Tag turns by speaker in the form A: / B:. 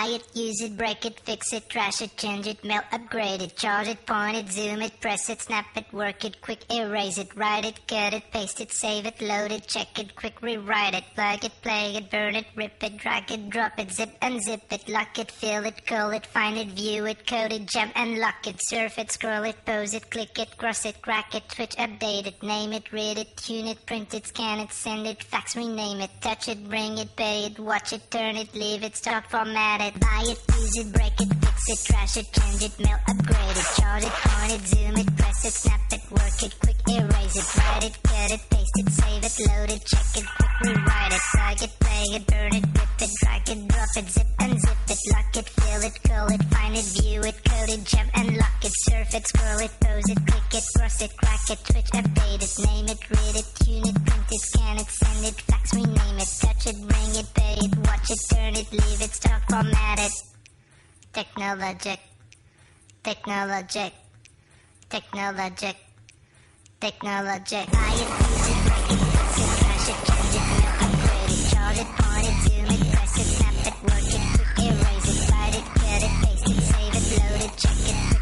A: Buy it, use it, break it, fix it, trash it, change it, mail, upgrade it, charge it, point it, zoom it, press it, snap it, work it, quick erase it, write it, cut it, paste it, save it, load it, check it, quick rewrite it, plug it, play it, burn it, rip it, drag it, drop it, zip unzip it, lock it, fill it, call it, find it, view it, code it, jump and lock it, surf it, scroll it, pose it, click it, cross it, crack it, switch, update it, name it, read it, tune it, print it, scan it, send it, fax, rename it, touch it, bring it, pay it, watch it, turn it, leave it, start, format it, buy it, use it, break it, fix it, trash it, change it, mail, upgrade it, charge it, point it, zoom it, press it, snap it, work it, quick erase it, write it, cut it, paste it, save it, load it, check it, quick rewrite it, plug it, play it, burn it, rip it, drag it, drop it, zip unzip it, lock it, fill it, call it, find it, view it, code it, jump and lock it, surf it, scroll it, pose it, click it, cross it, crack it, switch, update it, name it, read it, tune it, print it, scan it, send it, fax, rename it, touch it, bring it, pay it, watch it, turn it, leave it, start, format it. Technologic, technologic, technologic, technologic. Buy it, use it, break it, fix it, trash it, change it, mail, upgrade it, charge it, point it, zoom it, press it, snap it, work it, quick erase it, write it, cut it, paste it, save it, load it, check it,